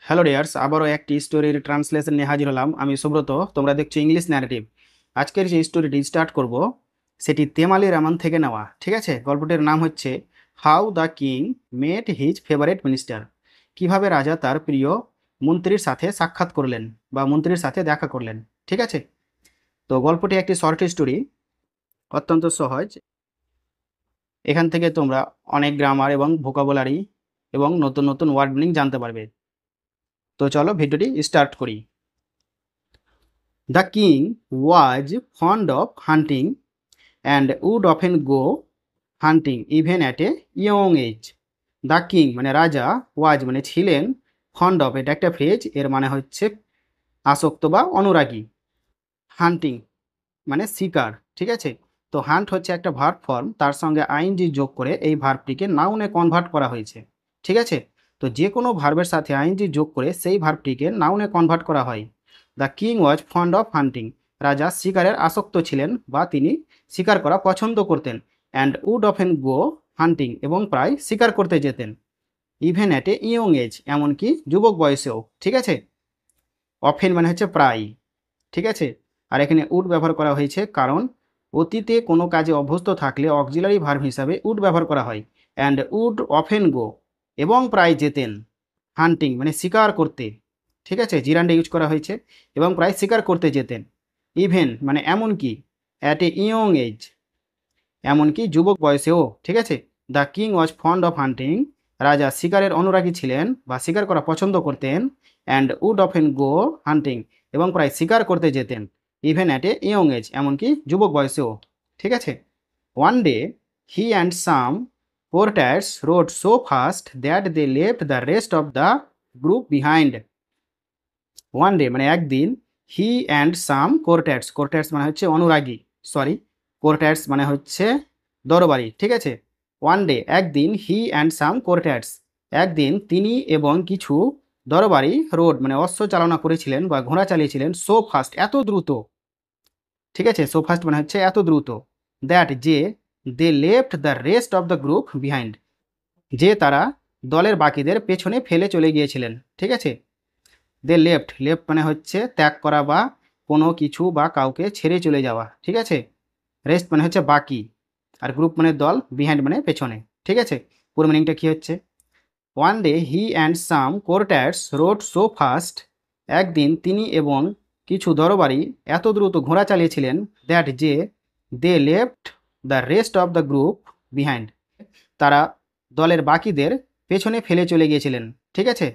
Hello dears, আবারও একটি স্টোরির ট্রান্সলেশন নিয়ে হাজির হলাম। আমি সুব্রত, তোমরা দেখছো ইংলিশ ন্যারেটিভ। আজকের যে স্টোরিটি স্টার্ট করব সেটি তেমালি রামান থেকে নেওয়া। ঠিক আছে, গল্পটির নাম হচ্ছে how the king met his favourite minister. কিভাবে রাজা তার প্রিয় মন্ত্রীর সাথে সাক্ষাৎ করলেন বা মন্ত্রীর সাথে দেখা করলেন। ঠিক আছে, তো গল্পটি একটি শর্ট স্টোরি, অত্যন্ত সহজ। এখান থেকে তোমরা অনেক গ্রামার এবং ভোকাবুলারি এবং নতুন নতুন ওয়ার্ড মিনিং জানতে পারবে। তো চলো ভিডিওটি স্টার্ট করি। The king was fond of hunting and would often go hunting even at a young age. The king মানে রাজা, was মানে ছিলেন, fond of এটা একটা ফ্রেজ, এর মানে হচ্ছে আসক্ত বা অনুরাগী। হান্টিং মানে শিকার। ঠিক আছে, তো হান্ট হচ্ছে একটা ভার্ব ফর্ম, তার সঙ্গে আইএনজি যোগ করে এই ভার্বটিকে নাউনে কনভার্ট করা হয়েছে। ঠিক আছে, তো যে কোনো ভার্বের সাথে আইএনজি যোগ করে সেই ভার্বটিকে নাউনে কনভার্ট করা হয়। The king was fond of hunting, রাজা শিকারের আসক্ত ছিলেন বা তিনি শিকার করা পছন্দ করতেন। And would often go hunting, এবং প্রায় শিকার করতে যেতেন। Even at a young age, এমনকি যুবক বয়সেও। ঠিক আছে, অফেন মানে হচ্ছে প্রায়। ঠিক আছে, আর এখানে উড ব্যবহার করা হয়েছে কারণ অতীতে কোনো কাজে অভ্যস্ত থাকলে অক্সিলারি ভার্ব হিসাবে উড ব্যবহার করা হয়। অ্যান্ড উড অফেন গো, এবং প্রায় যেতেন। হান্টিং মানে শিকার করতে। ঠিক আছে, জিরান্ডে ইউজ করা হয়েছে, এবং প্রায় শিকার করতে যেতেন। ইভেন মানে এমনকি, অ্যাট এ ইয়ং এজ এমনকি যুবক বয়সেও। ঠিক আছে, the king was fond of hunting, রাজা শিকারের অনুরাগী ছিলেন বা শিকার করা পছন্দ করতেন। And would often go hunting, এবং প্রায় শিকার করতে যেতেন। Even at a young age এমনকি যুবক বয়সেও। ঠিক আছে, one day he and some porters rode so fast that they left the rest of the group behind. One day মানে একদিন, হি অ্যান্ড সাম কোর্টার্স, কোর্টার্স মানে হচ্ছে অনুরাগী, সরি, কোর্টার্স মানে হচ্ছে দরবারি। ঠিক আছে, ওয়ান ডে একদিন, হি অ্যান্ড সাম কোর্টার্স একদিন তিনি এবং কিছু দরবারি, রোড মানে অশ্ব চালনা করেছিলেন বা ঘোড়া চালিয়েছিলেন, সো ফাস্ট এত দ্রুত। ঠিক আছে, সো ফাস্ট মানে হচ্ছে এত দ্রুত, দ্যাট যে, they left the rest of the group behind, যে তারা দলের বাকিদের পেছনে ফেলে চলে গিয়েছিলেন। ঠিক আছে, দে লেফট, লেফট মানে হচ্ছে ত্যাগ করা বা কোনো কিছু বা কাউকে ছেড়ে চলে যাওয়া। ঠিক আছে, রেস্ট মানে হচ্ছে বাকি, আর গ্রুপ মানে দল, বিহাইন্ড মানে পেছনে। ঠিক আছে, পুরো মিনিংটা কী হচ্ছে, one day he and some porters rode so fast, একদিন তিনি এবং কিছু দরবারি এত দ্রুত ঘোড়া চালিয়েছিলেন, দ্যাট যে, they left the rest of the group behind, তারা দলের বাকিদের পেছনে ফেলে চলে গিয়েছিলেন। ঠিক আছে,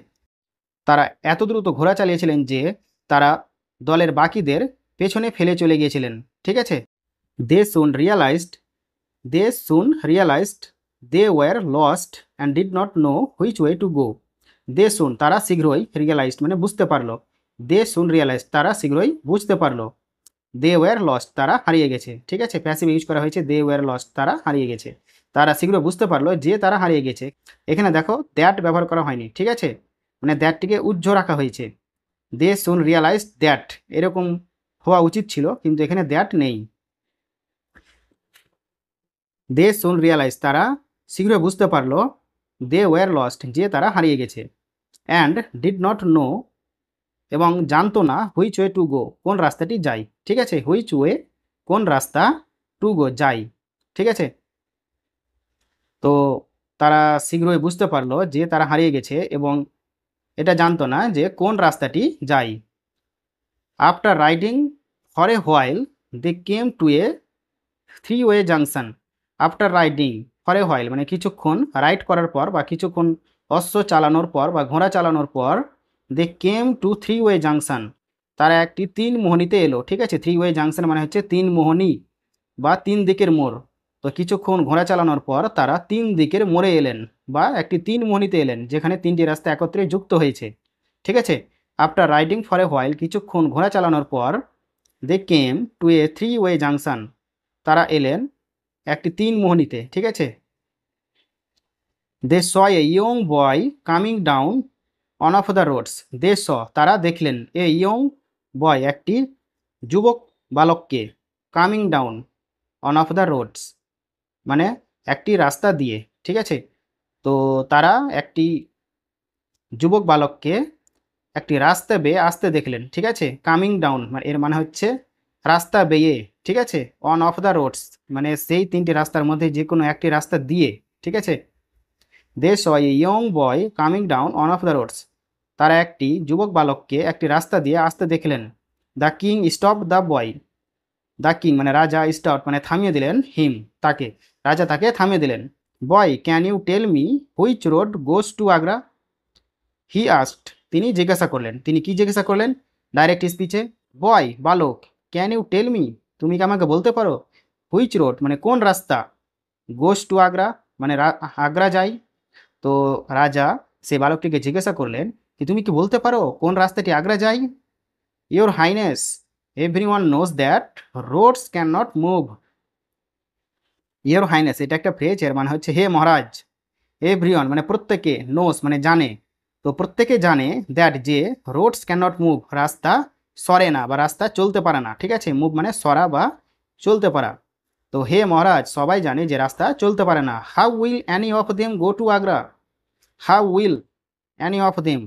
তারা এত দ্রুত ঘোড়া চালিয়েছিলেন যে তারা দলের বাকিদের পেছনে ফেলে চলে গিয়েছিলেন। ঠিক আছে, they soon realised, they soon realised they were lost and did not know which way to go. They soon তারা শীঘ্রই, রিয়ালাইজড মানে বুঝতে পারলো, দে সুন রিয়ালাইজড তারা শীঘ্রই বুঝতে পারলো, দে ওয়ার লস্ট তারা হারিয়ে গেছে। ঠিক আছে, প্যাসিভ ইউজ করা হয়েছে, দে ওয়ার লস্ট তারা হারিয়ে গেছে, তারা শীঘ্রই বুঝতে পারলো যে তারা হারিয়ে গেছে। এখানে দেখো দ্যাট ব্যবহার করা হয়নি। ঠিক আছে, মানে দ্যাটটিকে উজ্জ্ব রাখা হয়েছে। দে সুন রিয়ালাইজ দ্যাট এরকম হওয়া উচিত ছিল, কিন্তু এখানে দ্যাট নেই। দে সুন রিয়ালাইজ তারা শীঘ্রই বুঝতে পারলো, দে ওয়ার লস্ট যে তারা হারিয়ে গেছে। অ্যান্ড ডিড নট নো এবং জানতো না, হুইচ ওয়ে টু গো কোন রাস্তাটি যাই। ঠিক আছে, হুইচ ওয়ে কোন রাস্তা, টু গো যাই। ঠিক আছে, তো তারা শীঘ্রই বুঝতে পারলো যে তারা হারিয়ে গেছে এবং এটা জানতো না যে কোন রাস্তাটি যাই। After riding for a while they came to a three way junction. After riding for a while মানে কিছুক্ষণ, রাইড করার পর বা কিছুক্ষণ অশ্ব চালানোর পর বা ঘোড়া চালানোর পর, they came to three way junction তারা একটি তিন মোহনীতে এলো। ঠিক আছে, থ্রি ওয়ে জাংশন মানে হচ্ছে তিন মোহনী বা তিন দিকের মোড়। তো কিছুক্ষণ ঘোড়া চালানোর পর তারা তিন দিকের মোড়ে এলেন বা একটি তিন মোহনীতে এলেন, যেখানে তিনটি রাস্তা একত্রে যুক্ত হয়েছে। ঠিক আছে, after riding for a while কিছুক্ষণ ঘোড়া চালানোর পর, they came to a three way junction তারা এলেন একটি তিন মোহনীতে। ঠিক আছে, they saw a young boy coming down one of the roads. They saw তারা দেখলেন, এ ইয়ং বয় একটি যুবক বালককে, coming down one of the roads মানে একটি রাস্তা দিয়ে। ঠিক আছে, তো তারা একটি যুবক বালককে একটি রাস্তা বেয়ে আসতে দেখলেন, ঠিক আছে। কামিং ডাউন মানে এর মানে হচ্ছে রাস্তা বেয়ে, ঠিক আছে। অন অফ দ্য রোডস মানে সেই তিনটি রাস্তার মধ্যে যে কোনো একটি রাস্তা দিয়ে, ঠিক আছে। They saw a young boy coming down one of the roads, তারা একটি যুবক বালককে একটি রাস্তা দিয়ে আসতে দেখলেন। The king stop the boy, the king মানে রাজা, স্টপ মানে থামিয়ে দিলেন, হিম তাকে, রাজা তাকে থামিয়ে দিলেন। Boy can you tell me which road goes to Agra, he asked, তিনি জিজ্ঞাসা করলেন। তিনি কি জিজ্ঞাসা করলেন ডাইরেক্ট স্পিচে? বয় বালক, ক্যান ইউ টেল মি, তুমি কি আমাকে বলতে পারো, হুইচ রোড মানে কোন রাস্তা, গোস টু আগ্রা মানে আগ্রা যাই। তো রাজা সে বালকটিকে জিজ্ঞাসা করলেন কি তুমি কি বলতে পারো কোন রাস্তাটি আগ্রা যায়? Your highness, everyone knows that roads can not move. Your highness এটা একটা ফ্রেজ, এর মানে হচ্ছে হে মহারাজ। এভরিওয়ান মানে প্রত্যেকে, নোস মানে জানে, তো প্রত্যেকে জানে দ্যাট যে রোডস ক্যান নট মুভ রাস্তা সরে না বা রাস্তা চলতে পারে না, ঠিক আছে। মুভ মানে সরা বা চলতে পারা। তো হে মহারাজ সবাই জানে যে রাস্তা চলতে পারে না। How will any of them go to Agra, how will any of them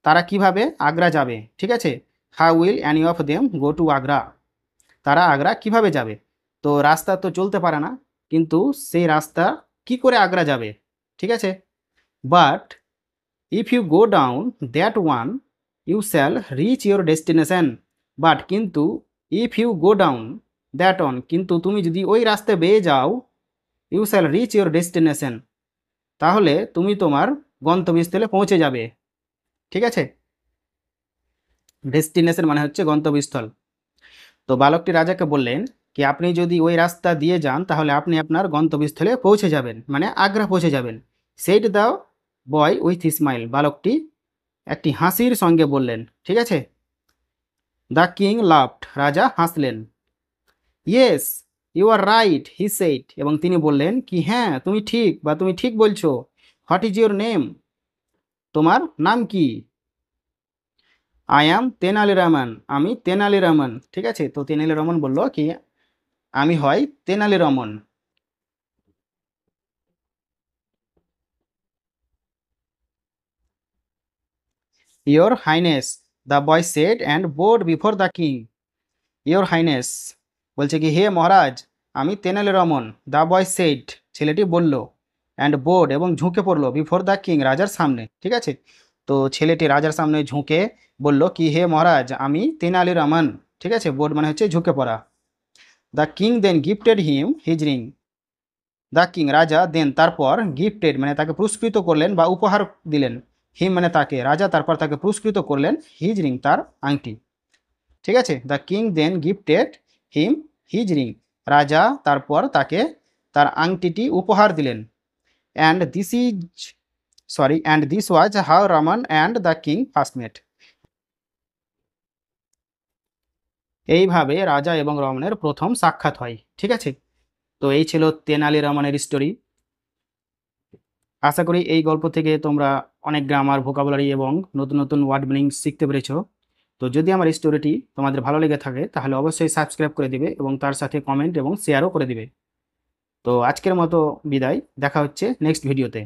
তারা কিভাবে আগ্রা যাবে, ঠিক আছে। How will any of them go to Agra, তারা আগ্রা কিভাবে যাবে। তো রাস্তা তো চলতে পারে না, কিন্তু সেই রাস্তা কি করে আগ্রা যাবে, ঠিক আছে। But if you go down that one you shall reach your destination, but কিন্তু if you go down that one কিন্তু তুমি যদি ওই রাস্তায় বেয়ে যাও, you shall reach your destination তাহলে তুমি তোমার গন্তব্যস্থলে পৌঁছে যাবে, ঠিক আছে। ডেস্টিনেশন মানে হচ্ছে গন্তব্যস্থল। তো বালকটি রাজাকে বললেন কি আপনি যদি ওই রাস্তা দিয়ে যান তাহলে আপনি আপনার গন্তব্যস্থলে পৌঁছে যাবেন মানে আগ্রা পৌঁছে যাবেন। Said the boy with smile, বালকটি একটি হাসির সঙ্গে বললেন, ঠিক আছে। দ্য কিং লাফড, রাজা হাসলেন। Yes you are right he said, এবং তিনি বললেন কি হ্যাঁ তুমি ঠিক বা তুমি ঠিক বলছো। হোয়াট ইজ ইউর নেম, তোমার নাম কি? আই অ্যাম তেনালি রহমান, আমি তেনালি রহমান, ঠিক আছে। তো তেনালি রহমান বলল কি আমি হয় Tenali Raman. Your highness the boy said and board before the king, your highness বলছে কি হে মহারাজ আমি Tenali Raman, the boy said ছেলেটি বলল, অ্যান্ড বোর্ড এবং ঝুঁকে পড়লো, বিফোর দ্য কিং রাজার সামনে, ঠিক আছে। তো ছেলেটি রাজার সামনে ঝুঁকে বলল কি হে মহারাজ আমি তেনালি রমন, ঠিক আছে। বোর্ড মানে হচ্ছে ঝুঁকে পড়া। The king then gifted him his ring, the king রাজা দেন তারপর গিফটেড মানে তাকে পুরস্কৃত করলেন বা উপহার দিলেন, হিম মানে তাকে, রাজা তারপর তাকে পুরস্কৃত করলেন হিজ রিং তার আংটি, ঠিক আছে। The king then gifted him his ring, রাজা তারপর তাকে তার আংটিটি উপহার দিলেন। And this is and this was how Raman and the king first met, এইভাবে রাজা এবং রমণের প্রথম সাক্ষাৎ হয়, ঠিক আছে। তো এই ছিল তেনালি রমণের স্টোরি। আশা করি এই গল্প থেকে তোমরা অনেক গ্রামার, ভোকাবুলারি এবং নতুন নতুন ওয়ার্ড মিনিং শিখতে পেরেছো। তো যদি আমার এই স্টোরিটি তোমাদের ভালো লেগে থাকে তাহলে অবশ্যই সাবস্ক্রাইব করে দিবে এবং তার সাথে কমেন্ট এবং শেয়ারও করে দিবে। তো আজকের মতো বিদায়, দেখা হচ্ছে নেক্সট ভিডিওতে।